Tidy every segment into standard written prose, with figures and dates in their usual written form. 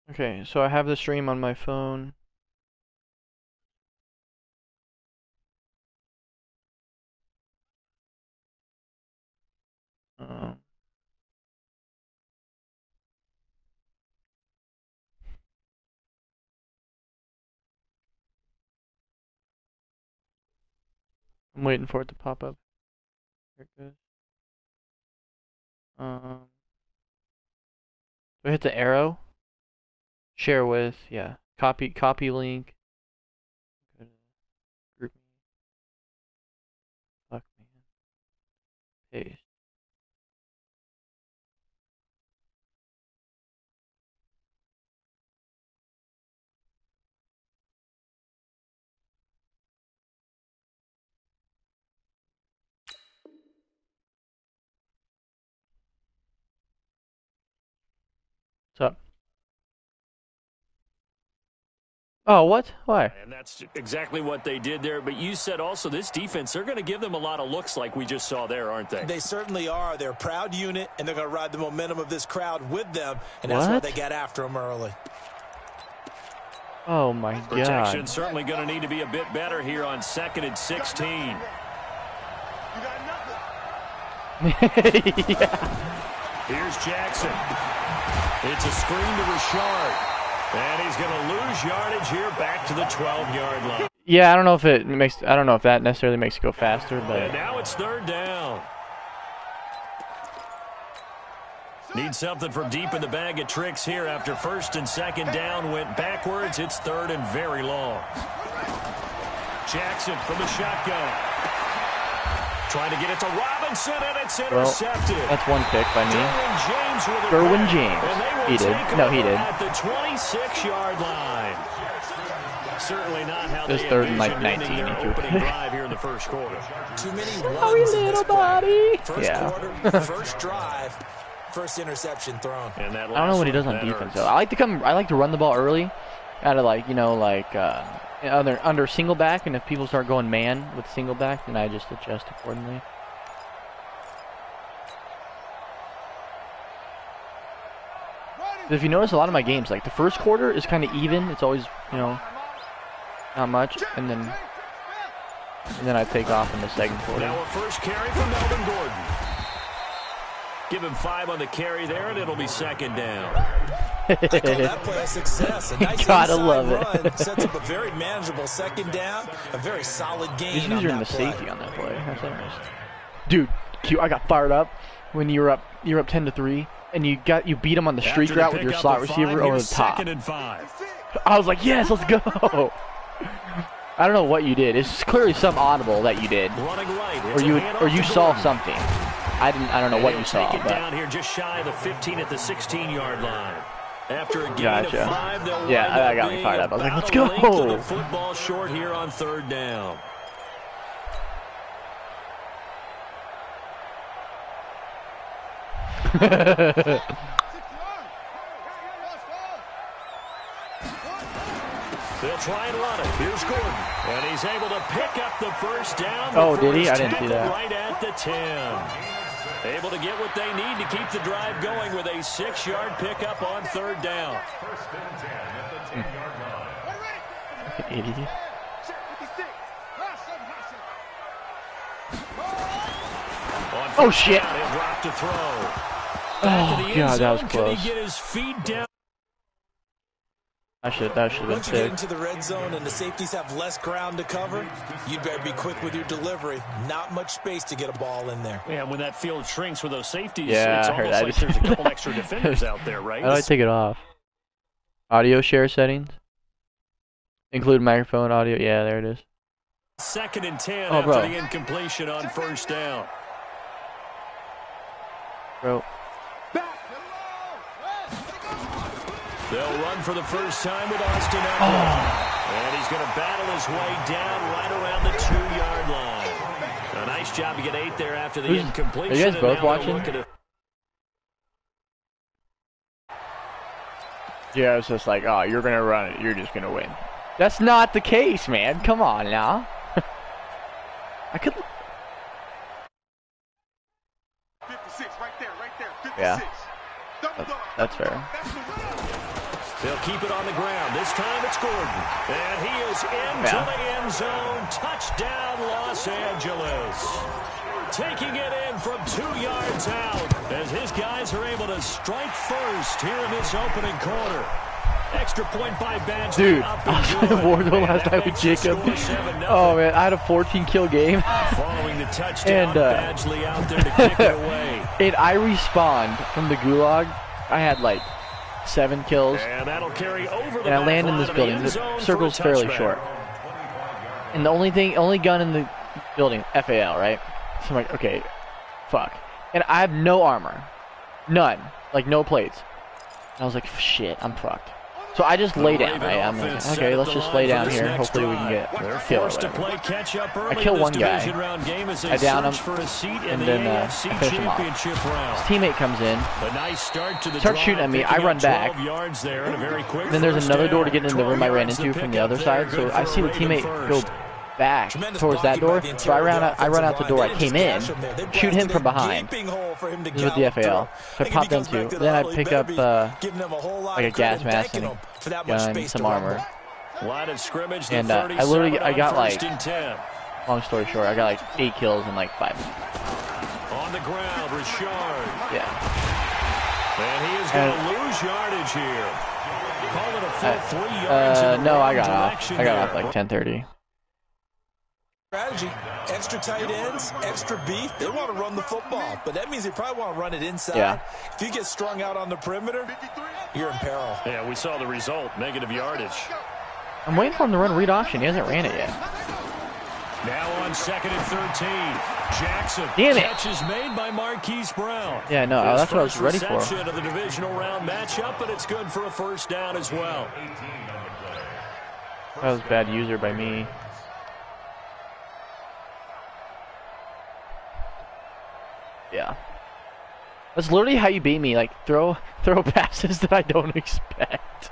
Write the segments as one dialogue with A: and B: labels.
A: Okay, so I have the stream on my phone. Um, I'm waiting for it to pop up. There it goes. Do I hit the arrow? Share with, yeah. Copy link. Go to group me. Fuck man. Paste. What's up? Oh, what? Why?
B: And that's exactly what they did there. But you said also this defense, they're going to give them a lot of looks like we just saw there, aren't they?
C: They certainly are. They're a proud unit, and they're going to ride the momentum of this crowd with them, and that's why they got after them early.
A: Oh, my God.
B: Protection certainly going to need to be a bit better here on 2nd and 16.
A: Yeah.
B: Here's Jackson. It's a screen to Richard. And he's going to lose yardage here back to the 12-yard line.
A: Yeah, I don't know if that necessarily makes it go faster, but.
B: And now it's 3rd down. Need something from deep in the bag of tricks here after 1st and 2nd down went backwards. It's 3rd and very long. Jackson from the shotgun. Trying to get it to Robinson, and it's intercepted.
A: Well, that's one pick by me.
B: Derwin
A: James. He did. No, he did.
B: At the 26-yard line. Certainly not how
A: This
B: they
A: 3rd and like
B: envisioned
A: 19.
B: their opening drive here in the first quarter.
C: Too many
A: Sorry,
C: runs in this
A: little
C: play.
A: buddy.
C: First
A: Yeah.
C: quarter, first drive, first interception thrown.
B: And that
A: I don't know what he does on defense though. I like to run the ball early, out of under single back, and if people start going man with single back, then I just adjust accordingly. If you notice, a lot of my games, like the first quarter is kind of even. It's always, not much, and then I take off in the second quarter.
B: Now a first carry from Melvin Gordon. Give him 5 on the carry there, and it'll be 2nd down.
C: I call that play a success. A nice
A: Gotta love it.
C: run sets up a very manageable 2nd down, a very solid gain.
A: He's using the safety on that play. That's interesting. Dude, Q, I got fired up when you're up 10-3, and you beat him on the streak route with your slot receiver over the top.
B: 2nd and 5.
A: I was like, yes, let's go. I don't know what you did. It's clearly some audible that you did,
B: Running right.
A: or you saw something. I don't know what you saw.
B: Take it
A: but.
B: down here just shy of the 15 at the 16-yard line. After a gain
A: Gotcha.
B: of 5, they'll
A: Yeah,
B: wind up
A: that got me
B: being
A: fired up. I was like,
B: about
A: let's
B: a
A: go.
B: length of the football short here on 3rd down. They'll try and run it. Here's Gordon. And he's able to pick up the first down.
A: Oh, did he? I didn't see that.
B: Right at the 10. Able to get what they need to keep the drive going with a 6-yard pickup on 3rd down.
A: Idiot. Oh, shit. Oh, God, that was close.
B: Can he get his feet down?
A: That should have been
C: Once you get
A: sick.
C: into the red zone and the safeties have less ground to cover, you'd better be quick with your delivery. Not much space to get a ball in there.
B: Yeah, when that field shrinks with those safeties,
A: Yeah,
B: it's
A: I heard
B: almost
A: that.
B: like there's a couple extra defenders out there, right?
A: How do I take it off? Audio share settings? Include microphone audio. Yeah, there it is.
B: 2nd and 10
A: Oh,
B: after
A: bro.
B: the incompletion on 1st down.
A: Bro.
B: They'll run for the first time with Austin Eckler. And he's going to battle his way down right around the 2-yard line. A nice job to get 8 there after the incompletion.
A: Are you guys both
B: and now they'll
A: watching?
B: look at
A: Yeah, it's just like, oh, you're going to run it. You're just going to win. That's not the case, man. Come on now. I could...
D: 56, right there, 56.
A: Yeah. That's fair.
B: They'll keep it on the ground. This time it's Gordon. And he is into the end zone. Touchdown, Los Angeles. Taking it in from 2 yards out as his guys are able to strike first here in this opening quarter. Extra point by Badgley.
A: Dude, I was playing Warzone last night with Jacob. Oh, man, I had a 14-kill game.
B: Following the touchdown, Badgley out there to kick it away.
A: And I respawned from the gulag. I had like 7 kills.
B: And that'll carry over the
A: and I land in this building. The circle's fairly short. And the only gun in the building, FAL, right? So I'm like, okay, fuck. And I have no armor. None. Like, no plates. And I was like, shit, I'm fucked. So I just lay down, right? I'm like, okay, let's just lay down here. Hopefully we can get a kill or whatever. I kill one guy. I down him, and then I finish him off. His teammate comes in, starts shooting at me. I run back. Then there's another door to get into the room I ran into from the other side. So I see the teammate go back towards that door. So I run out the door I came in, shoot him from behind. This is with the FAL. So I pop them too. Then I pick up like a gas mask and a gun, some armor. And I got like, long story short, I got like 8 kills in like 5 minutes.
B: On the ground, Richard.
A: Yeah.
B: And he is going to lose yardage here. Call it a full 3 yards.
A: No, I got off. I got off like 10:30.
C: Strategy, extra tight ends, extra beef. They want to run the football, but that means they probably want to run it inside.
A: Yeah.
C: If you get strung out on the perimeter, you're in peril.
B: Yeah, we saw the result, negative yardage.
A: I'm waiting for him to run read option. He hasn't ran it yet.
B: Now on 2nd and 13, Jackson.
A: Damn it.
B: Catch is made by Marquise Brown.
A: Yeah, no, that's what I was ready for.
B: Of the divisional round matchup, but it's good for a first down as well.
A: That was bad user by me. Yeah. That's literally how you beat me. Like, throw passes that I don't expect.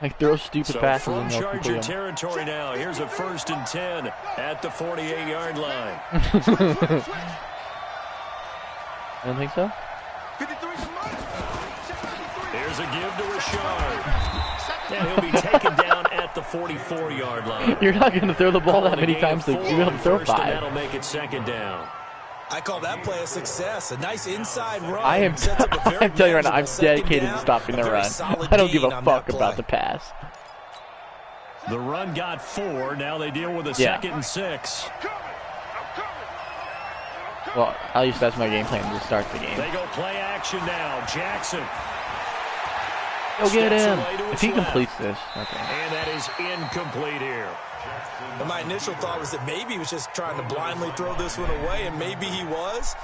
A: Like, throw stupid passes and they'll
B: Charger territory now. Here's a 1st and 10 at the 48-yard line.
A: I don't think so.
B: Here's a give to Richard. And he'll be taken down at the 44-yard line.
A: You're not going to throw the ball that many times to be able to throw 5.
B: That'll make it 2nd down.
C: I call that play a success. A nice inside run.
A: I'm telling you right now, I'm dedicated to stopping the run. I don't give a fuck about the pass.
B: The run got 4. Now they deal with a 2nd and 6.
A: Well, at least that's my game plan to start the game.
B: They go play action now. Jackson.
A: Go get him. If he completes this. Okay.
B: And that is incomplete here.
C: And my initial thought was that maybe he was just trying to blindly throw this one away, and maybe he was.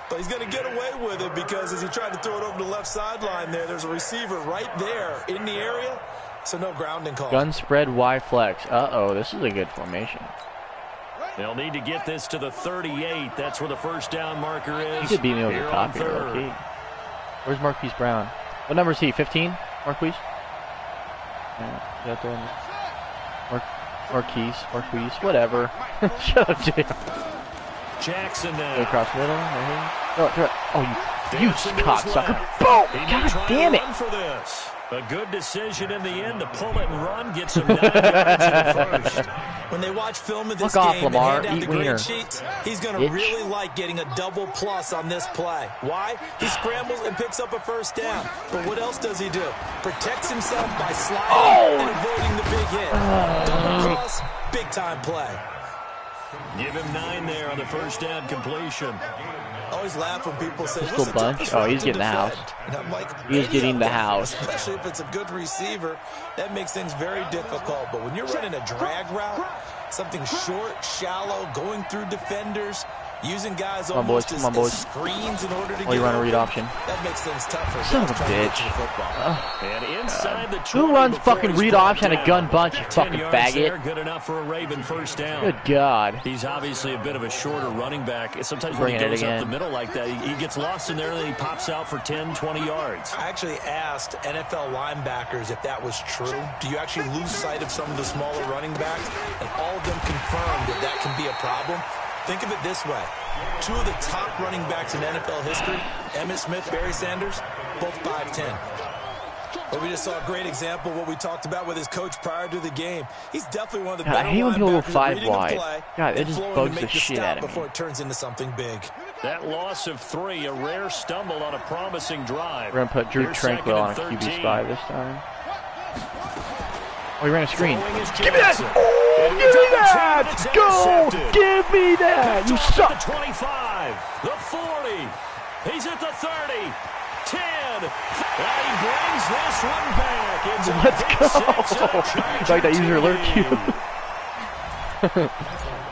C: But he's going to get away with it because as he tried to throw it over the left sideline there's a receiver right there in the area. So no grounding call.
A: Gun spread Y flex. Uh-oh, this is a good formation.
B: They'll need to get this to the 38. That's where the first down marker is.
A: He could beat me over the top here. Okay. Where's Marquise Brown? What number is he? 15? Marquise? Yeah, Marquise, whatever. Shut up, Jay.
B: Jackson now.
A: Across the middle. Oh, you cocksucker. Boom! God damn it.
B: For this. A good decision in the end to pull it and run. Get some 9 yards in the first.
C: When they watch film of this
A: Fuck off,
C: game
A: Lamar.
C: and hand out
A: Eat
C: the
A: wiener.
C: grade sheets, he's going to really like getting a double plus on this play. Why? He scrambles and picks up a first down. But what else does he do? Protects himself by sliding and avoiding the big hit. Double plus, big time play.
B: Give him 9 there on the first down completion.
C: Always laugh when people say,
A: Pistol bunch. Oh, he's getting the house.
C: And I'm like,
A: he's getting the house.
C: Especially if it's a good receiver, that makes things very difficult. But when you're running a drag route, something short, shallow, going through defenders, using guys almost as screens in order to get
A: run a read option.
C: That makes things tougher.
A: Son of a bitch.
B: And inside the
A: who runs fucking read option at a gun bunch, you fucking faggot?
B: Good enough for a Raven first down.
A: Good God.
B: He's obviously a bit of a shorter running back. Sometimes when he goes up the middle like that, he gets lost in there and then he pops out for 10, 20 yards.
C: I actually asked NFL linebackers if that was true. Do you actually lose sight of some of the smaller running backs? And all of them confirmed that that can be a problem. Think of it this way. 2 of the top running backs in NFL history, Emmitt Smith, Barry Sanders, both 5'10". Well, we just saw a great example of what we talked about with his coach prior to the game. He's definitely one of the
A: God,
C: better
A: I hate when people go
C: linebackers
A: 5
C: reading a
A: wide.
C: play
A: God, it
C: and
A: just
C: flowing
A: bugs
C: to
A: the
C: make
A: shit
C: stop
A: out of me.
C: before it turns into something big.
B: That loss of 3, a rare stumble on a promising drive.
A: We're going to put Drew
B: Here's
A: Tranquil on a
B: 2nd and
A: QB
B: 13.
A: spy this time. Oh, he ran a screen.
B: Give
A: me that! Oh, give me that! Go! Give me that! You suck!
B: The 25, the 40. He's at the 30. 10. And he brings this one back.
A: Let's go! Like that user alert cue.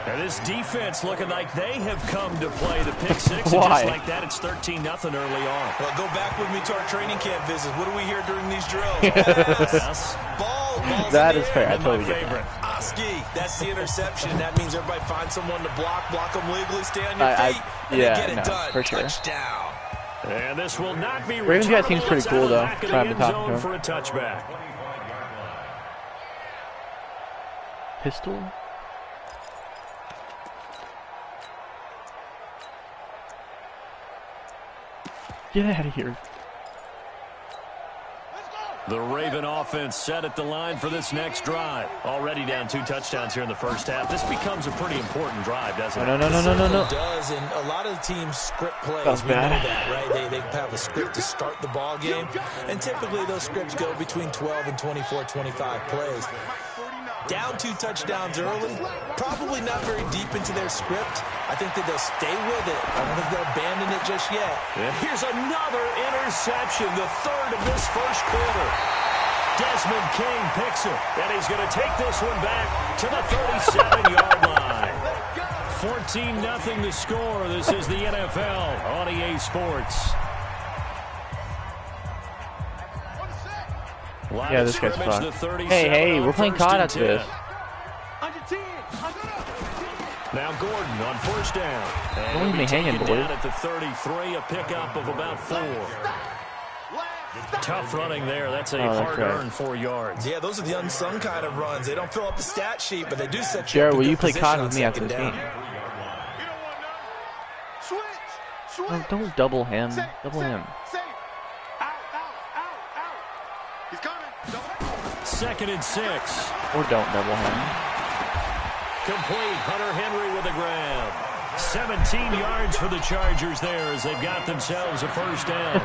B: And this defense looking like they have come to play the pick 6.
A: Why?
B: And just like that, it's 13-0 early on.
C: Well, go back with me to our training camp visits. What do we hear during these drills?
B: Yes.
C: Balls
A: That
C: in
A: is
C: the
A: fair.
C: air.
A: I
B: And my
A: totally get
B: favorite.
A: that.
C: Oski, that's the interception. That means everybody find someone to block them legally, stay on your feet, and
A: yeah,
C: they get it
A: no,
C: done.
A: for sure.
C: Touchdown.
B: And this will not be
A: Ravens guy
B: returnable.
A: seems pretty
B: It's
A: cool,
B: out
A: though.
B: back of the
A: Trying to
B: end
A: talk to
B: zone
A: him.
B: for a touchback.
A: Pistol? Get out of here.
B: The Raven offense set at the line for this next drive. Already down 2 touchdowns here in the first half. This becomes a pretty important drive, doesn't it?
A: No.
C: It does, and a lot of the teams script plays.
A: That's
C: We know
A: bad.
C: that, right? They have a script to start the ball game, and typically those scripts go between 12 and 24, 25 plays. Down 2 touchdowns early, probably not very deep into their script. I think that they'll stay with it. I don't think they'll abandon it just yet.
B: And here's another interception, the 3rd of this first quarter. Desmond King picks it, and he's going to take this one back to the 37-yard line. 14-0 the score. This is the NFL on EA Sports.
A: Yeah, this guy's fun. Hey, we're playing COD after this.
B: Now Gordon on first down. And
A: Don't leave me hanging, boy.
B: down at the 33, a pickup of about 4. Tough running there. That's a hard-earned 4 yards.
C: Yeah, those are the unsung kind of runs. They don't fill up the stat sheet, but they do set you up
A: Jared,
C: in
A: will
C: good
A: you play
C: position
A: COD
C: on
A: with me after
C: second
A: this
C: down.
A: game? Don't double him. Double him.
B: 2nd and 6.
A: Or don't double him.
B: Complete. Hunter Henry with a grab. 17 yards for the Chargers there as they've got themselves a first down.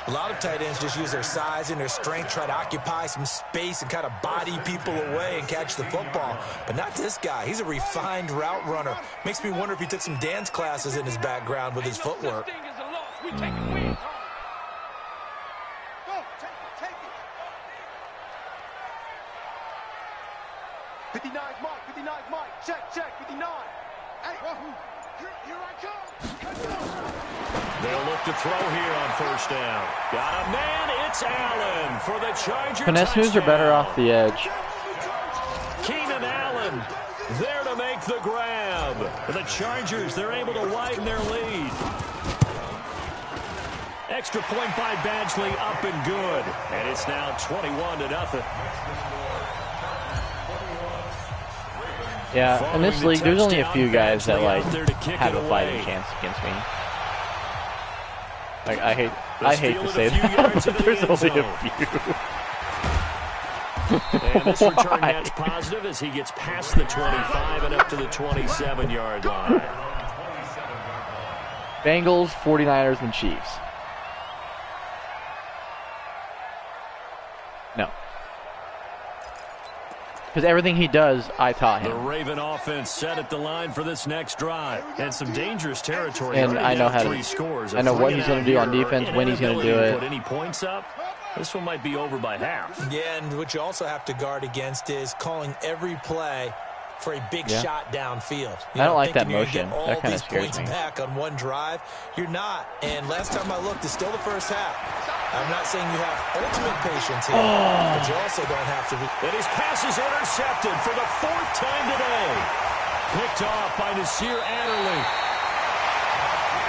C: A lot of tight ends just use their size and their strength, try to occupy some space and kind of body people away and catch the football. But not this guy. He's a refined route runner. Makes me wonder if he took some dance classes in his background with his footwork.
B: They'll look to throw here on first down. Got a man. It's Allen for the Chargers.
A: Finesse moves are better off the edge.
B: Keenan Allen there to make the grab. The Chargers, they're able to widen their lead. Extra point by Badgley, up and good. And it's now 21-0.
A: Yeah, in this league, there's only a few guys that like have a fighting chance against me. Like I hate to say that, but there's only a few.
B: And this return match positive as he gets past the 25 and up to the 27-yard line.
A: Bengals, 49ers, and Chiefs. No. Because everything he does, I taught
B: The
A: him.
B: Raven offense set at the line for this next drive. And some dangerous territory.
A: And I know how to.
B: 3 scores.
A: I know what he's going to do on defense, when he's going to do it.
B: Put any points up? This one might be over by half.
C: Yeah, and what you also have to guard against is calling every play for a big shot downfield.
A: I don't like that
C: thinking you're gonna
A: motion.
C: get all
A: That kind of
C: these
A: scares
C: points
A: me.
C: back on one drive. You're not. And last time I looked, it's still the first half. I'm not saying you have ultimate patience here, but you also don't have to.
B: And his pass is intercepted for the 4th time today. Picked off by Nasir Adderley.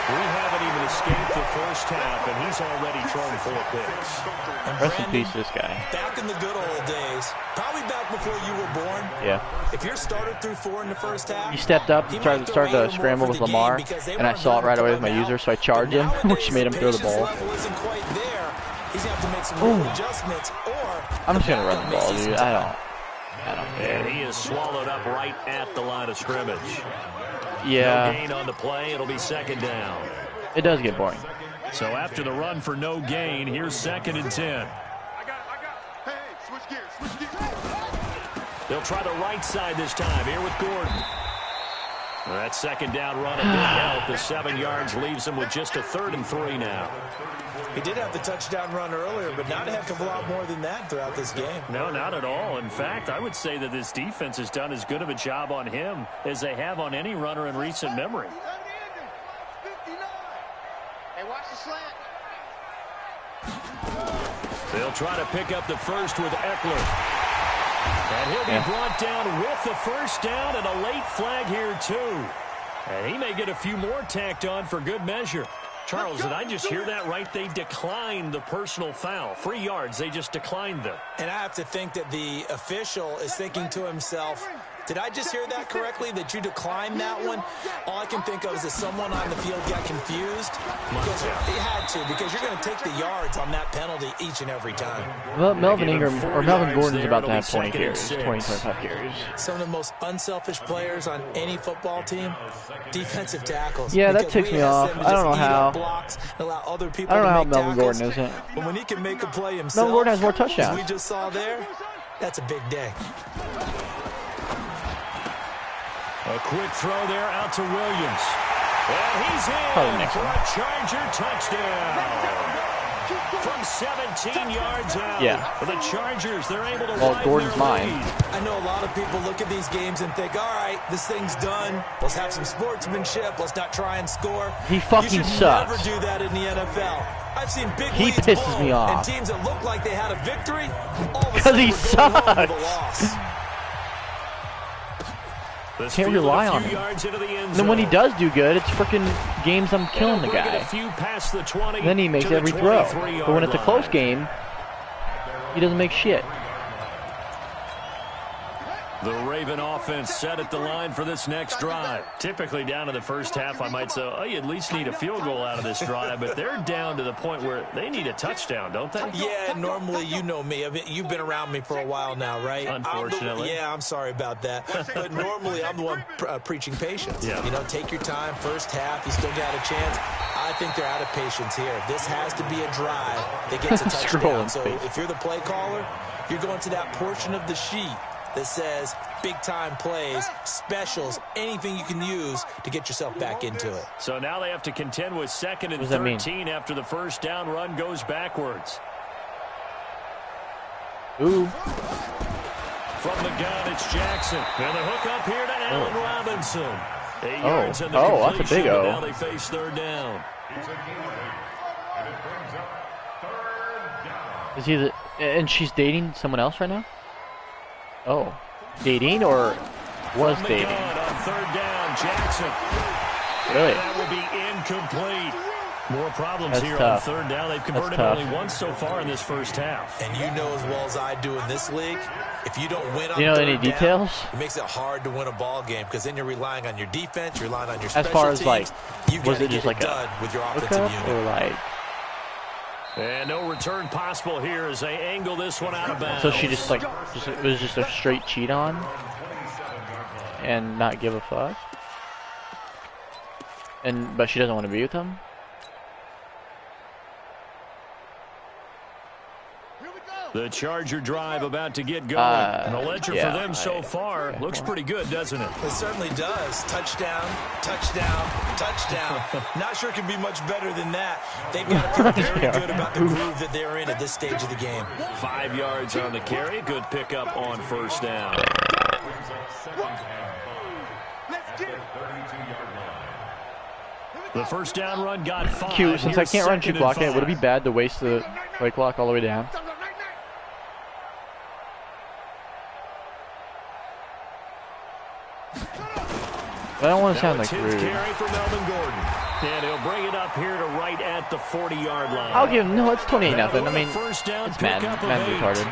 B: We haven't even escaped the first half, and he's already thrown 4 picks.
C: And
A: Rest in
C: Brandon,
A: peace, this guy.
C: back in the good old days, probably back before you were born.
A: Yeah.
C: If your starter threw 4 in the first half,
A: He stepped up and started to scramble with Lamar, and I saw it right away with my user, so I charged him, which made him throw the ball.
C: Level isn't quite there. he's going to have to make some real adjustments, or
A: I'm just gonna run the ball, dude. I don't care.
B: And he is swallowed up right at the line of scrimmage.
A: Yeah.
B: No gain on the play. It'll be second down.
A: It does get boring.
B: So after the run for no gain, here's 2nd and 10. They'll try the right side this time here with Gordon. Well, that second down run a big help. The 7 yards leaves him with just a 3rd and 3 now.
C: He did have the touchdown run earlier, but not a heck of a lot more than that throughout this game.
B: No, not at all. In fact, I would say that this defense has done as good of a job on him as they have on any runner in recent memory.
D: Hey, watch the slant.
B: They'll try to pick up the first with Eckler. And he'll be brought down with the first down and a late flag here, too. And he may get a few more tacked on for good measure. Charles, did I just hear that right? They declined the personal foul. 3 yards, they just declined them.
C: And I have to think that the official is thinking to himself, did I just hear that correctly, that you declined that one? All I can think of is that someone on the field got confused. Because he had to, because you're going to take the yards on that penalty each and every time.
A: Well, Melvin Ingram, or Melvin Gordon's about to have 20 carries, 25 carries.
C: Some of the most unselfish players on any football team, defensive tackles.
A: Yeah, that ticks me off. I don't know how. I don't know how Melvin Gordon isn't.
C: But when he can make a play himself,
A: Melvin Gordon has more touchdowns.
C: As we just saw there, that's a big day.
B: A quick throw there out to Williams. And he's in for a Charger touchdown. From 17 yards out.
A: Yeah.
B: For the Chargers, they're able to
A: Well, Gordon's mine.
C: I know a lot of people look at these games and think, all right, this thing's done. Let's have some sportsmanship. Let's not try and score.
A: He fucking sucks.
C: You should never do that in the NFL. I've seen big
A: He
C: leads
A: pisses
C: blown,
A: me off.
C: and teams that look like they had a victory, all of a
A: Because
C: sudden
A: he
C: we're going home with a
A: sucks.
C: loss.
A: Can't rely on him. And then when he does do good, it's freaking games I'm killing the guy. And then he makes every throw. But when it's a close game, he doesn't make shit.
B: The Raven offense set at the line for this next drive. Typically down to the first half, I might say, oh, you at least need a field goal out of this drive, but they're down to the point where they need a touchdown, don't they?
C: Yeah, normally, you know me. I mean, you've been around me for a while now, right?
B: Unfortunately.
C: I'm sorry about that. But normally, I'm the one preaching patience.
B: Yeah.
C: You know, take your time, first half, you still got a chance. I think they're out of patience here. This has to be a drive that gets a touchdown. So if you're the play caller, you're going to that portion of the sheet that says big-time plays, specials, anything you can use to get yourself back into it.
B: So now they have to contend with 2nd and 13 after the first down run goes backwards.
A: Ooh.
B: From the gun, it's Jackson. And the hook up here to Allen Robinson. 8 yards in the
A: that's a big O.
B: Now they face 3rd down.
A: Is he and she's dating someone else right now? Oh, dating or was dating?
B: On 3rd down, Jackson.
A: Really?
B: And that will be incomplete. More problems
A: That's
B: here
A: tough.
B: on 3rd down. They've converted only once so far in this first half.
C: And you know as well as I do in this league, if you don't win on
A: you know any
C: 3rd
A: details?
C: down, it makes it hard to win a ball game because then you're relying on your defense, you're relying on your
A: As
C: special
A: far as
C: teams.
A: like,
C: You've
A: was
C: got
A: it
C: to
A: just
C: get
A: like
C: done
A: a
C: with your offensive
A: hookup
C: unit.
A: or like?
B: And no return possible here as they angle this one out of bounds.
A: So she just like it was just a straight cheat on, and not give a fuck. But she doesn't want to be with him.
B: The Charger drive about to get going. And the ledger
A: yeah,
B: for them so far looks pretty good, doesn't it?
C: It certainly does. Touchdown, touchdown, touchdown. Not sure it can be much better than that. They've got to feel very good about the groove that they're in at this stage of the game.
B: 5 yards on the carry. Good pickup on first down. The first down run got 5.
A: Cute. Since I can't run
B: Here's
A: two blocking,
B: 2nd
A: would it be bad to waste the play clock all the way down? I don't want to sound like rude.
B: Carry for Melvin Gordon. And he'll bring it up here to right at the 40-yard line.
A: I'll give him, no, it's 28-0. I mean,
B: first down,
A: it's Madden. Madden's retarded.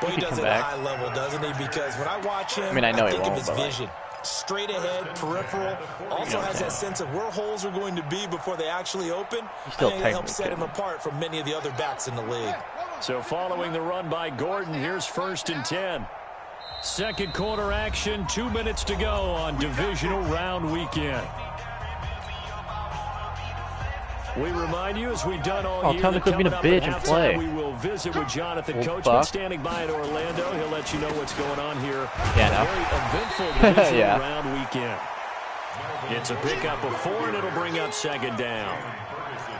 C: Well, he
A: He
C: does
A: can
C: it
A: come
C: at a
A: back.
C: high level, doesn't he? Because when I watch him,
A: I mean, I know he
C: think
A: won't,
C: of his
A: but
C: vision. straight ahead, peripheral. Also has that sense of where holes are going to be before they actually open. I think that helps set him apart from many of the other backs in the league.
B: So following the run by Gordon, here's 1st and 10. Second quarter action, 2 minutes to go on divisional round weekend. We remind you, as we've done all year,
A: tell him to quit being a bitch and play.
B: We will visit with Jonathan Coachman standing by in Orlando. He'll let you know what's going on here.
A: Yeah,
B: Very eventful divisional round weekend. It's a pickup of 4, and it'll bring up 2nd down.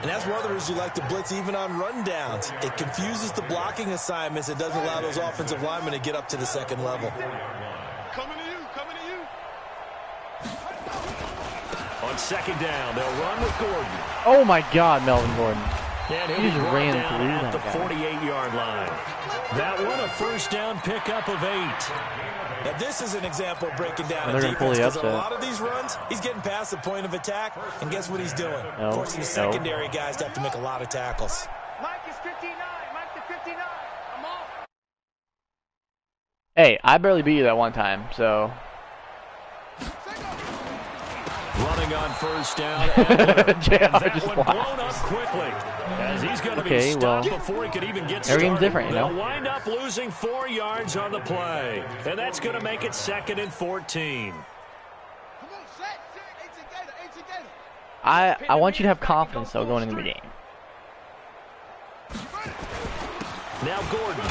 C: And that's one of the reasons you like to blitz even on rundowns. It confuses the blocking assignments. It doesn't allow those offensive linemen to get up to the 2nd level.
D: Coming to you, coming to you.
B: On 2nd down, they'll run with Gordon.
A: Oh my God, Melvin Gordon.
B: And
A: he just ran through
B: at the
A: that
B: 48-yard line. That one a 1st down pickup of 8.
C: Now this is an example of breaking down a
A: they're
C: defense, because
A: upset.
C: a lot of these runs, he's getting past the point of attack, and guess what he's doing? Forcing the secondary guys to have to make a lot of tackles.
D: Mike is 59. Mike to 59. I'm off.
A: Hey, I barely beat you that one time, so.
B: Running on 1st down.
A: JR just
B: blown up quickly, as he's going to be stopped before he could even get started.
A: Every game's different, you know.
B: They'll wind up losing 4 yards on the play, and that's going to make it 2nd and 14.
D: Come on, set. Together.
A: I want you to have confidence, though, going into the game.
B: Now Gordon.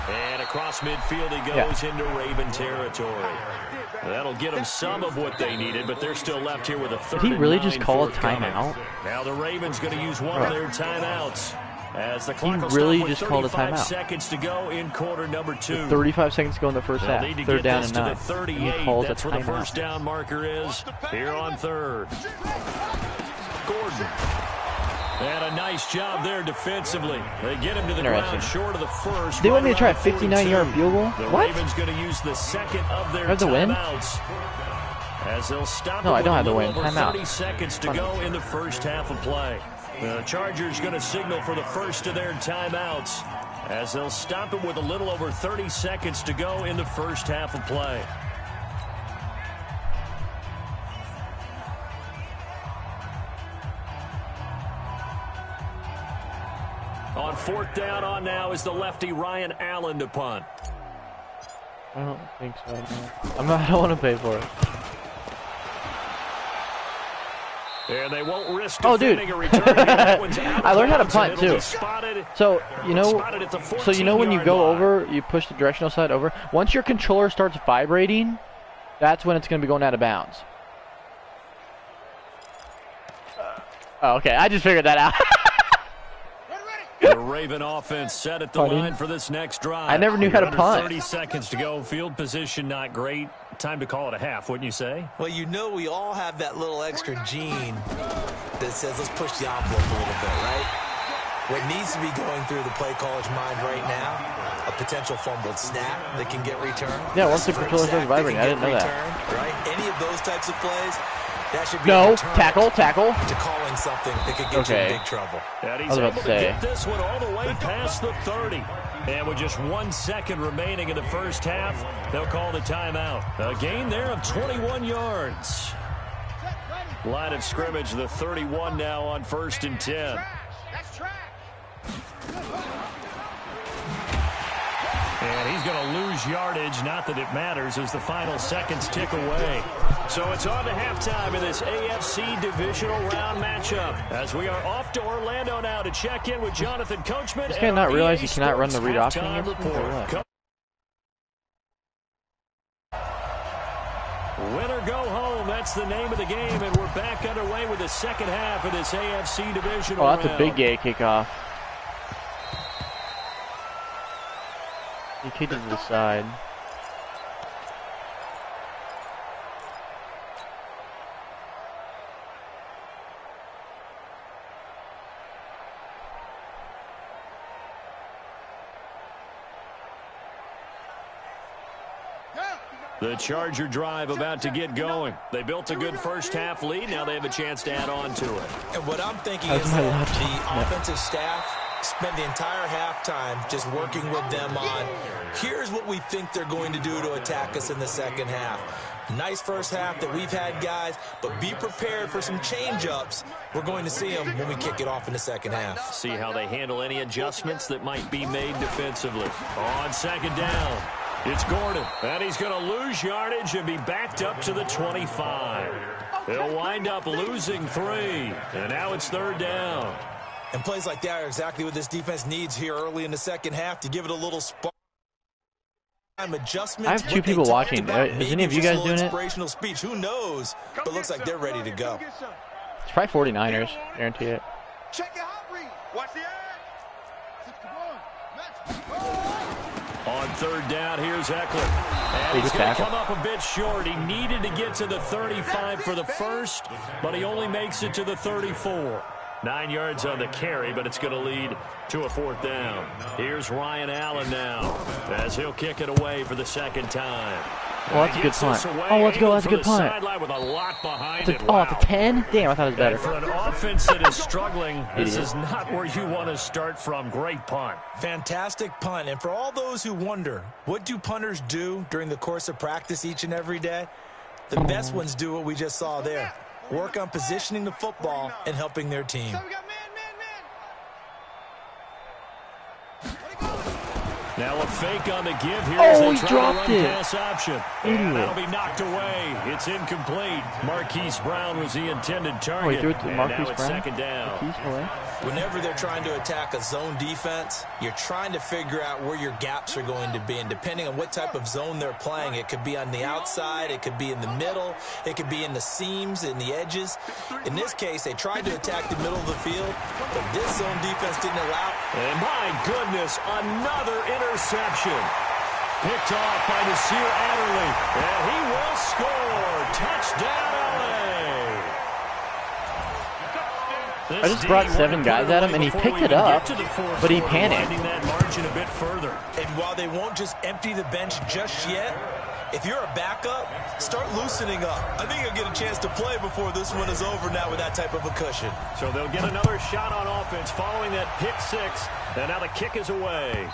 B: And across midfield he goes into Raven territory. That'll get them some of what they needed, but they're still left here with a 3rd and 9.
A: Did he really just call a timeout?
B: Now the Ravens going to use one of their timeouts. As the clock will
A: really
B: stop with
A: just called a
B: 35
A: timeout.
B: seconds to go in quarter number 2.
A: 35 seconds to go in the first half. 3rd down and 9.
B: To the 38. That's where the 1st down marker is. Here on 3rd. Gordon. And a nice job there defensively. They get him to the ground short of the 1st.
A: They want me to try a 59-yard field goal?
B: The
A: What?
B: Ravens going to use the 2nd of their
A: timeouts.
B: As they'll stop
A: No, I don't have
B: the
A: to win.
B: over
A: Timeout.
B: 30 seconds to go in the 1st half of play. The Chargers going to signal for the 1st of their timeouts, as they'll stop it with a little over 30 seconds to go in the 1st half of play. On 4th down on now is the lefty Ryan Allen to punt.
A: I don't think so. No. I don't want to pay for it.
B: And they won't risk
A: dude.
B: a return. I
A: learned how to punt too. So you know when you go over, you push the directional side over. Once your controller starts vibrating, that's when it's going to be going out of bounds. Oh, okay, I just figured that out.
B: The Raven offense set at the line for this next drive.
A: I never knew how to punt.
B: 30 seconds to go. Field position not great. Time to call it a half, wouldn't you say?
C: Well, you know we all have that little extra gene that says let's push the envelope a little bit, right? What needs to be going through the play caller's mind right now, a potential fumbled snap that can get returned.
A: Yeah, once the controller starts vibrating, I didn't know that.
C: Right? Any of those types of plays, that should be
A: tackle.
C: To calling something that could get you in big trouble.
B: And he's able to get this one all the way past the 30. And with just 1 second remaining in the 1st half, they'll call the timeout. A gain there of 21 yards. Line of scrimmage, the 31 now on 1st and 10.
D: That's trash.
B: And he's going to lose yardage, not that it matters, as the final seconds tick away. So it's on to halftime in this AFC divisional round matchup, as we are off to Orlando now to check in with Jonathan Coachman.
A: This guy not realize he cannot run the read option against him, or what?
B: Win or go home, that's the name of the game, and we're back underway with the 2nd half of this AFC divisional round.
A: Oh, that's a big gay kickoff. He kicked it to the side.
B: The Charger drive about to get going. They built a good 1st half lead. Now they have a chance to add on to it.
C: And what I'm thinking is that the offensive staff spend the entire halftime just working with them on, here's what we think they're going to do to attack us in the 2nd half. Nice first half that we've had, guys, but be prepared for some change-ups. We're going to see them when we kick it off in the second half.
B: See how they handle any adjustments that might be made defensively. On second down, it's Gordon, and he's going to lose yardage and be backed up to the 25. They'll wind up losing 3, and now it's third down.
C: And plays like that are exactly what this defense needs here early in the second half to give it a little spark.
A: I have 2 people watching. Is any of you guys doing it?
C: Inspirational speech. Who knows? But looks like they're ready to go.
A: It's probably 49ers. Guarantee it.
D: Check your hot read. Watch the ad.
B: On third down, here's Eckler. And he's going to come up a bit short. He needed to get to the 35 for the first, but he only makes it to the 34. 9 yards on the carry, but it's going to lead to a fourth down. Here's Ryan Allen now as he'll kick it away for the second time.
A: Oh, that's a good punt. Oh, let's go. That's a good punt.
B: With a lot behind
A: it. Oh, it's a 10? Damn, I thought it was better.
B: And for an offense that is struggling, this is not where you want to start from. Great punt.
C: Fantastic punt. And for all those who wonder, what do punters do during the course of practice each and every day? The best ones do what we just saw there. Work on positioning the football and helping their team.
B: Now a fake on the give here as they
A: he
B: try
A: dropped
B: to run
A: it.
B: pass option. And that'll be knocked away. It's incomplete. Marquise Brown was the intended target.
A: He threw it to Marquise
B: Brown. Second down.
C: Whenever they're trying to attack a zone defense, you're trying to figure out where your gaps are going to be. And depending on what type of zone they're playing, it could be on the outside, it could be in the middle, it could be in the seams, in the edges. In this case, they tried to attack the middle of the field, but this zone defense didn't allow.
B: And my goodness, another interception. Picked off by Nasir Adderley. And he will score. Touchdown, LA.
A: I just brought 7 guys at him, and he picked it up, but he panicked.
B: That margin a bit further.
C: And while they won't just empty the bench just yet, if you're a backup, start loosening up. I think you'll get a chance to play before this one is over now with that type of a cushion.
B: So they'll get another shot on offense following that pick 6, and now the kick is away.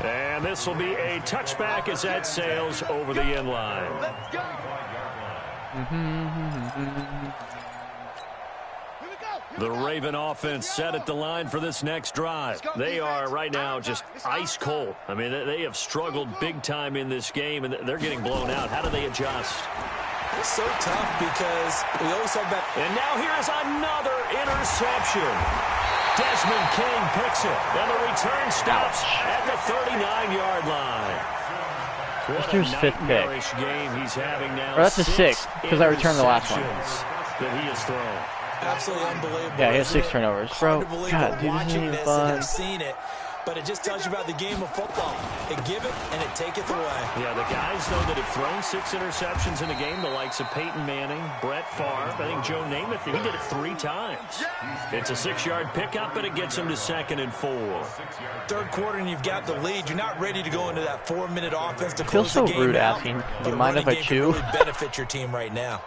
B: And this will be a touchback as that sails over the end line. The Raven offense set at the line for this next drive. They are right now just ice cold. I mean, they have struggled big time in this game, and they're getting blown out. How do they adjust?
C: It's so tough because we always talk about.
B: And now here's another interception. Desmond King picks it, and the return stops at the 39-yard line. What a
A: 5th pick.
B: game he's having now.
A: Or that's a 6th, because I returned the last one.
B: That he has thrown.
C: Absolutely unbelievable.
A: Yeah, he has 6 turnovers. Bro, God, dude, this isn't even fun.
C: I've seen it, but it just tells you about the game of football. It give it, and it taketh away.
B: Yeah, the guys, though, that have thrown 6 interceptions in a game, the likes of Peyton Manning, Brett Favre, I think Joe Namath, he did it 3 times. It's a 6-yard pickup, but it gets him to 2nd and 4.
C: Third quarter, and you've got the lead. You're not ready to go into that 4-minute offense to
A: close the game. Feels so rude asking. Do you mind if I chew?
C: Really benefit your team right now.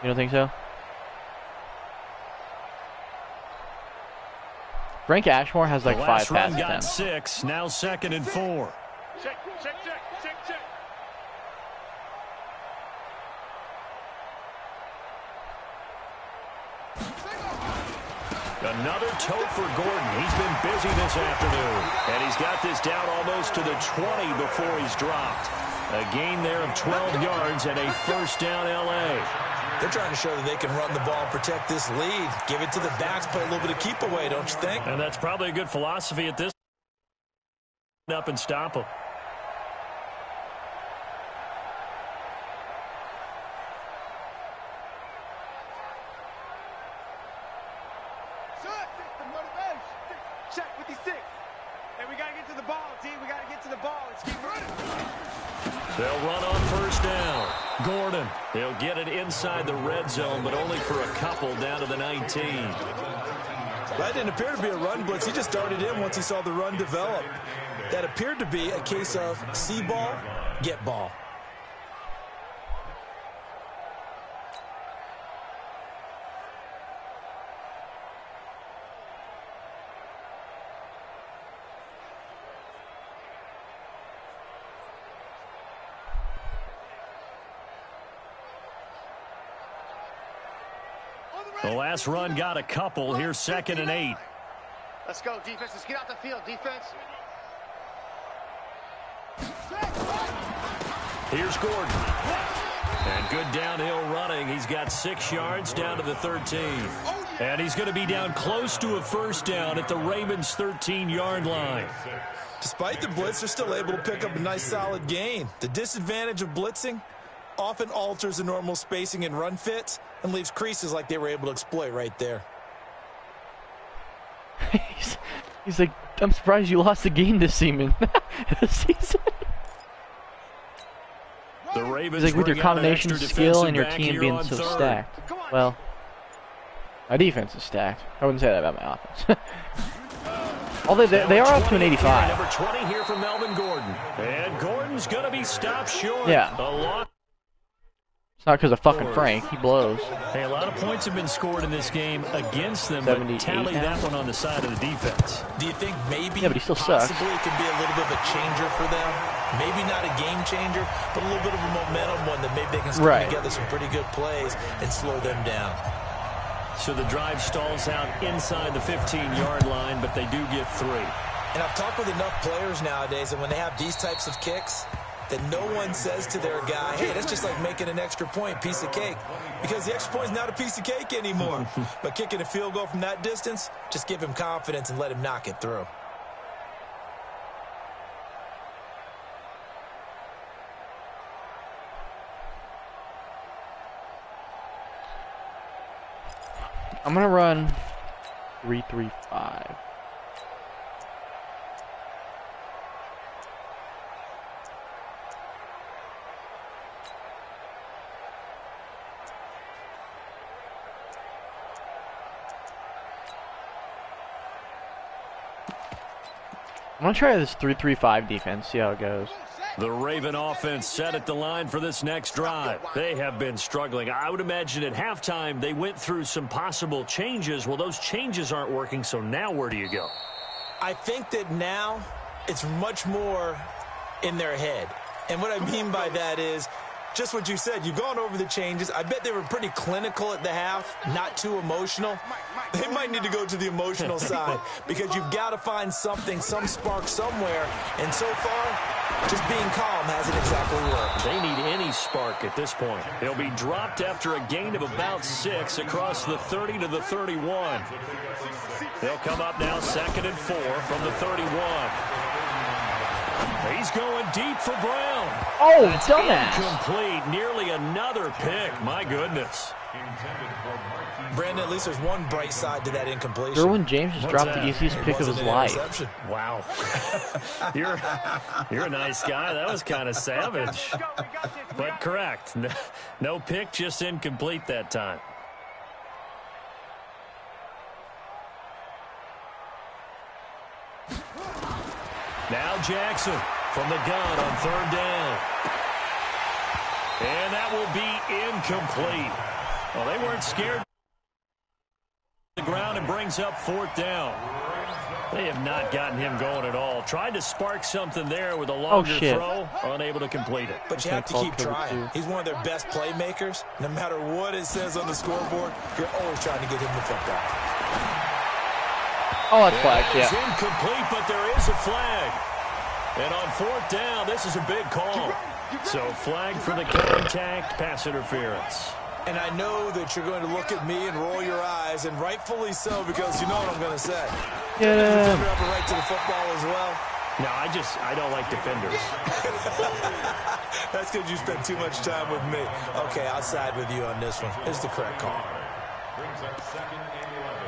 A: You don't think so? Frank Ashmore has like 5 pass attempts.
B: 6, now 2nd and 4.
D: Check.
B: Another toe for Gordon. He's been busy this afternoon. And he's got this down almost to the 20 before he's dropped. A gain there of 12 yards and a first down L.A.
C: They're trying to show that they can run the ball and protect this lead. Give it to the backs, play a little bit of keep away, don't you think?
B: And that's probably a good philosophy at this. Up and stop them.
D: Check with the 6. And we got to get to the ball, team. We got to get to the ball. Let's keep running.
B: They'll run on first down. Gordon, he'll get it inside the red zone, but only for a couple down to the 19.
C: That didn't appear to be a run blitz. He just darted in once he saw the run develop. That appeared to be a case of see ball, get ball.
B: The last run got a couple. Here's 2nd and 8.
D: Let's go, defense. Let's get out the field, defense.
B: Here's Gordon. And good downhill running. He's got 6 yards down to the 13. And he's going to be down close to a first down at the Ravens' 13-yard line.
C: Despite the blitz, they're still able to pick up a nice solid gain. The disadvantage of blitzing often alters the normal spacing and run fits and leaves creases like they were able to exploit right there.
A: he's like, I'm surprised you lost the game this season.
B: The Ravens
A: he's like, with your combination skill and your team being so stacked. Well, my defense is stacked. I wouldn't say that about my offense. Although they are up to an 85.
B: Number 20 here for Melvin Gordon. And Gordon's going to be stopped short.
A: Yeah. It's not because of fucking Frank. He blows.
B: Hey, a lot of points have been scored in this game against them, but tally that one on the side of the defense.
C: Do you think maybe
A: but he still sucks.
C: possibly it could be a little bit of a changer for them? Maybe not a game changer, but a little bit of a momentum one that maybe they can string together some pretty good plays and slow them down.
B: So the drive stalls out inside the 15-yard line, but they do get 3.
C: And I've talked with enough players nowadays, and when they have these types of kicks, that no one says to their guy, hey, that's just like making an extra point, piece of cake. Because the extra point is not a piece of cake anymore. But kicking a field goal from that distance, just give him confidence and let him knock it through.
A: I'm going to run 3-3-5. I'm going to try this 3-3-5 defense, see how it goes.
B: The Raven offense set at the line for this next drive. They have been struggling. I would imagine at halftime they went through some possible changes. Well, those changes aren't working, so now where do you go?
C: I think that now it's much more in their head. And what I mean by that is just what you said. You've gone over the changes. I bet they were pretty clinical at the half, not too emotional. They might need to go to the emotional side because you've got to find something, some spark somewhere. And so far, just being calm hasn't exactly worked.
B: They need any spark at this point. They'll be dropped after a gain of about 6 across the 30 to the 31. They'll come up now 2nd and 4 from the 31. He's going deep for Brown.
A: Oh,
B: that's
A: dumbass.
B: Incomplete. Nearly another pick. My goodness.
C: Brandon, at least there's one bright side to that incompletion.
A: Derwin James just dropped the easiest pick of his life.
B: Wow. You're a nice guy. That was kind of savage. But correct. No pick, just incomplete that time. Now Jackson from the gun on 3rd down. And that will be incomplete. Well, they weren't scared. The ground and brings up 4th down. They have not gotten him going at all. Tried to spark something there with a longer throw. Unable to complete it.
C: But you have to keep trying. He's one of their best playmakers. No matter what it says on the scoreboard, you're always trying to get him the football.
A: Oh, that's flagged, yeah.
B: It's incomplete, but there is a flag. And on 4th down, this is a big call. So flag for the contact, pass interference.
C: And I know that you're going to look at me and roll your eyes, and rightfully so, because you know what I'm going to say.
A: Yeah.
C: Defender have a right to the football as well.
B: No, I don't like defenders.
C: That's because you spent too much time with me. Okay, I'll side with you on this one. It's the correct call.
E: Brings up 2nd and 11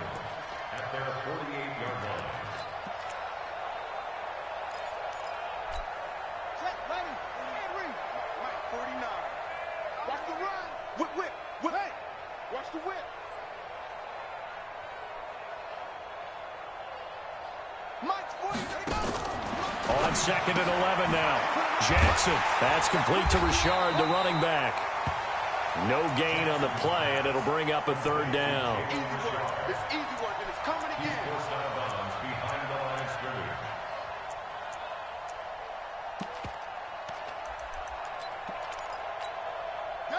E: at their 48-yard line.
D: Set, ready, and read. Mike, 49. Watch the run. Whip, whip, whip. Hey, watch the whip. Mike's 40. There he goes.
B: On 2nd and 11 now. Jackson. That's complete to Richard, the running back. No gain on the play, and it'll bring up a 3rd down.
D: Easy work. It's easy work, and it's coming again.
E: First out of bounds behind the line of scrimmage.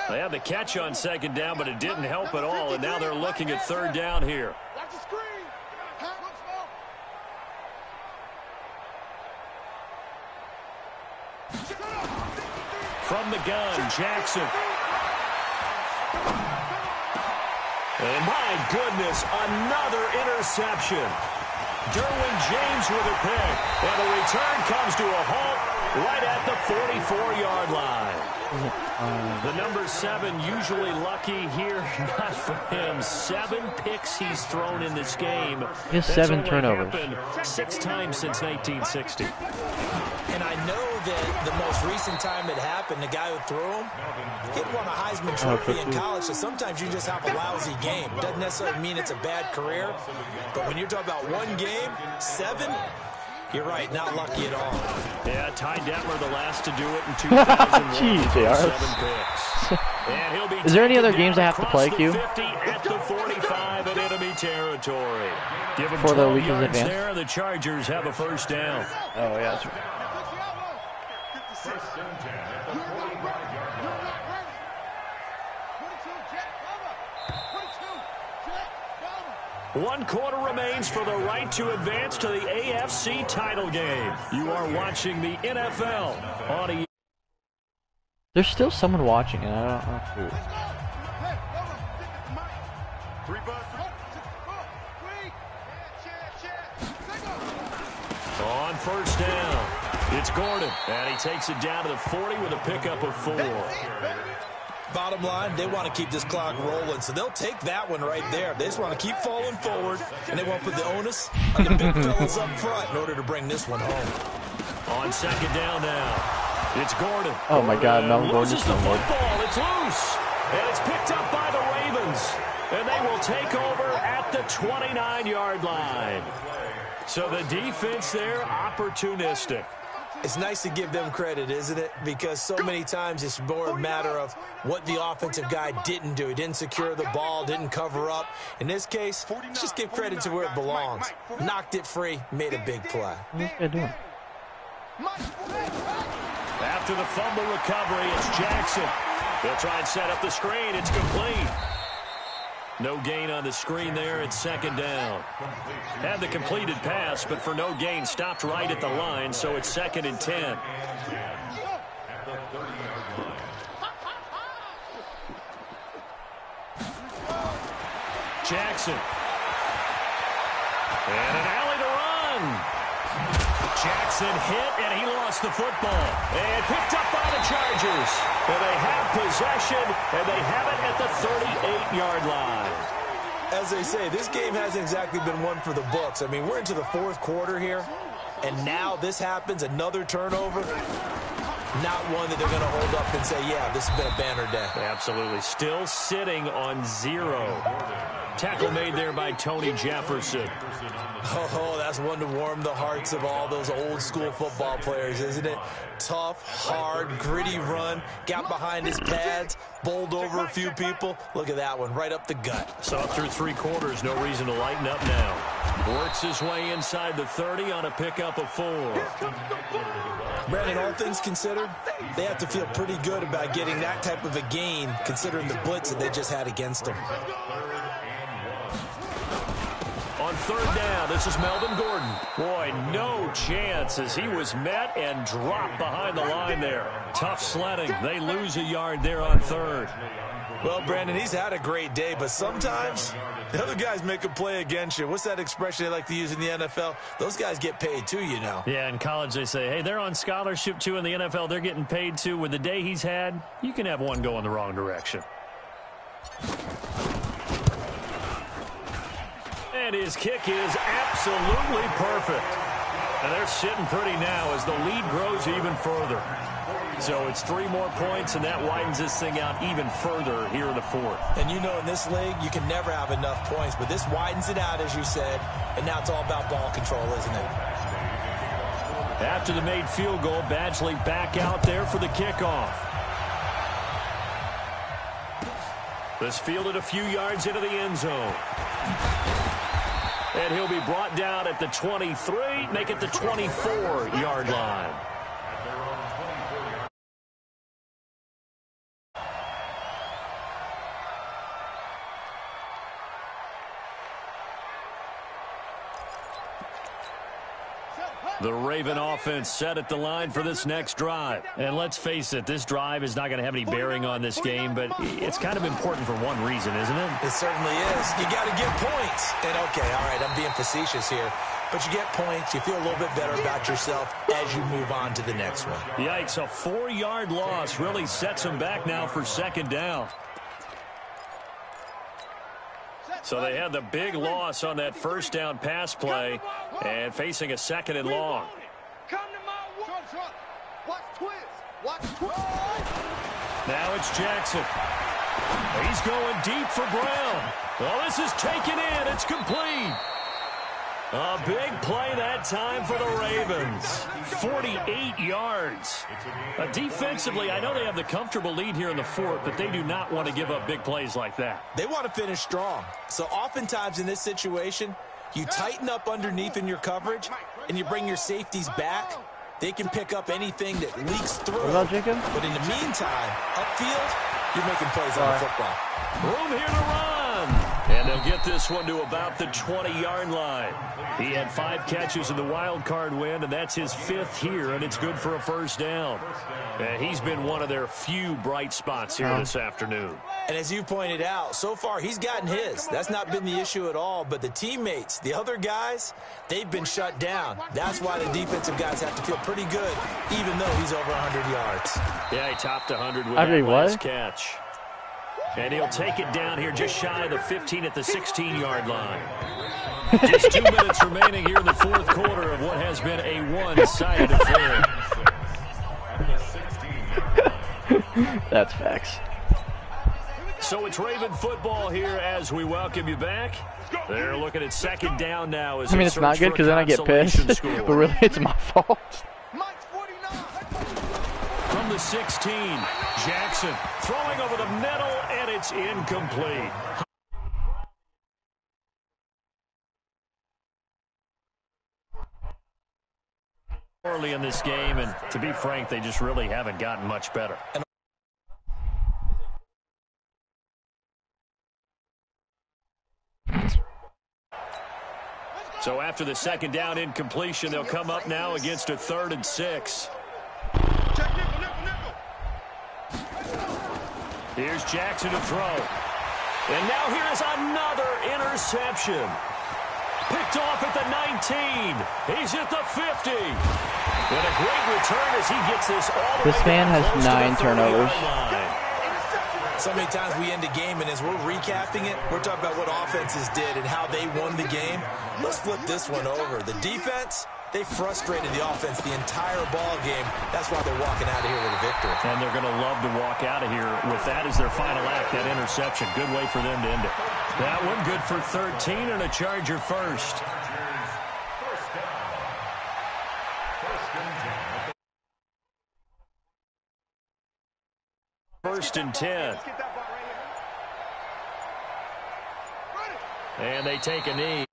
B: Well, a catch on second down, but it didn't help at all, and now they're looking at third down here.
D: Watch the screen.
B: From the gun, Jackson. And my goodness, another interception. Derwin James with a pick. And the return comes to a halt right at the 44-yard line. The number 7 usually lucky here. Not for him. 7 picks he's thrown in this game.
A: He has 7 turnovers.
B: 6 times since 1960.
C: And I know that the most recent time it happened, the guy who threw him, he'd won a Heisman Trophy in college, so sometimes you just have a lousy game. Doesn't necessarily mean it's a bad career, but when you're talking about one game, 7, you're right, not lucky at all.
B: Yeah, Ty Detmer, the last to do it in 2001.
A: Jeez, they are.
B: 7 picks. And he'll be
A: Is there any other games I have to play, Q?
B: 50 at the 45 in enemy territory. Give them
A: For the
B: 12
A: weekend
B: yards
A: advance?
B: there. The Chargers have a first down.
A: Oh, yeah, that's right.
E: First and 10 at the 45-yard line.
B: 1 quarter remains for the right to advance to the AFC title game. You are watching the NFL on a...
A: There's still someone watching, and I don't know who.
B: On first down, it's Gordon, and he takes it down to the 40 with a pickup of 4.
C: Bottom line, they want to keep this clock rolling, so they'll take that one right there. They just want to keep falling forward, and they won't put the onus on the big fellas up front in order to bring this one home.
B: On second down now, it's Gordon.
A: Oh my God, Melvin Gordon
B: loses
A: is
B: the
A: so good.
B: football. It's loose, and it's picked up by the Ravens, and they will take over at the 29-yard line. So the defense there, opportunistic.
C: It's nice to give them credit, isn't it? Because so many times it's more a matter of what the offensive guy didn't do. He didn't secure the ball, didn't cover up. In this case, let's just give credit to where it belongs. Knocked it free, made a big play.
A: What's this guy doing?
B: After the fumble recovery, it's Jackson. They'll try and set up the screen. It's complete. No gain on the screen there. It's second down. Had the completed pass, but for no gain, stopped right at the line, so it's second and 10. Jackson. And an alley to run. Jackson hit, and he lost the football. And picked up by the Chargers. And they have possession, and they have it at the 38-yard line.
C: As they say, this game hasn't exactly been one for the books. I mean, we're into the 4th quarter here, and now this happens, another turnover. Not one that they're going to hold up and say, yeah, this has been a banner day.
B: Absolutely. Still sitting on 0. Tackle made there by Tony Jefferson.
C: Oh, that's one to warm the hearts of all those old school football players, isn't it? Tough, hard, gritty run, got behind his pads, bowled over a few people. Look at that one, right up the gut.
B: So up through 3 quarters, no reason to lighten up now. Works his way inside the 30 on a pickup of 4.
C: Brandon, all things considered, they have to feel pretty good about getting that type of a gain, considering the blitz that they just had against them.
B: On third down, this is Melvin Gordon. Boy, no chance as he was met and dropped behind the line there. Tough sledding. They lose a yard there on third.
C: Well, Brandon, he's had a great day, but sometimes the other guys make a play against you. What's that expression they like to use in the NFL? Those guys get paid too, you know.
B: Yeah, in college they say, hey, they're on scholarship too. In the NFL, they're getting paid too. With the day he's had, you can have one go in the wrong direction. And his kick is absolutely perfect. And they're sitting pretty now as the lead grows even further. So it's 3 more points, and that widens this thing out even further here in the 4th.
C: And you know in this league, you can never have enough points, but this widens it out, as you said, and now it's all about ball control, isn't it?
B: After the made field goal, Badgley back out there for the kickoff. This fielded a few yards into the end zone. And he'll be brought down at the 23, make it the 24-yard line. The Raven offense set at the line for this next drive. And let's face it, this drive is not going to have any bearing on this game, but it's kind of important for one reason, isn't it?
C: It certainly is. You got to get points. And, okay, all right, I'm being facetious here. But you get points, you feel a little bit better about yourself as you move on to the next one.
B: Yikes, a 4-yard loss really sets them back now for second down. So they had the big loss on that first down pass play and facing a second and long. Now it's Jackson. He's going deep for Brown. Well, this is taken in. It's complete. A big play that time for the Ravens. 48 yards. Defensively, I know they have the comfortable lead here in the fourth, but they do not want to give up big plays like that.
C: They want to finish strong. So oftentimes in this situation, you tighten up underneath in your coverage, and you bring your safeties back. They can pick up anything that leaks through.
A: What about Jacob?
C: But in the meantime, upfield, you're making plays on the football.
B: Room here to run. And they'll get this one to about the 20-yard line. He had 5 catches in the wild card win, and that's his 5th here, and it's good for a first down. And he's been one of their few bright spots here this afternoon.
C: And as you pointed out, so far he's gotten his. That's not been the issue at all. But the teammates, the other guys, they've been shut down. That's why the defensive guys have to feel pretty good, even though he's over 100 yards.
B: Yeah, he topped 100 with that last catch. And he'll take it down here just shy of the 15 at the 16-yard line. Just 2 minutes remaining here in the fourth quarter of what has been a one-sided affair.
A: That's facts.
B: So it's Raven football here as we welcome you back. They're looking at second down now. As
A: it's not good because then I get pissed, but really it's my fault.
B: From the 16, Jackson throwing over the middle, and it's incomplete. Early in this game, and to be frank, they just really haven't gotten much better. So after the second down incompletion, they'll come up now against a 3rd and 6. Here's Jackson to throw. And now here's another interception. Picked off at the 19. He's at the 50. And a great return as he gets this all the way.
A: This man has 9 turnovers.
C: So many times we end a game, and as we're recapping it, we're talking about what offenses did and how they won the game. Let's flip this one over. The defense, they frustrated the offense the entire ball game. That's why they're walking out of here with a victory.
B: And they're going to love to walk out of here with that as their final act, that interception. Good way for them to end it. That one good for 13 and a Charger first. First and 10. And they take a knee.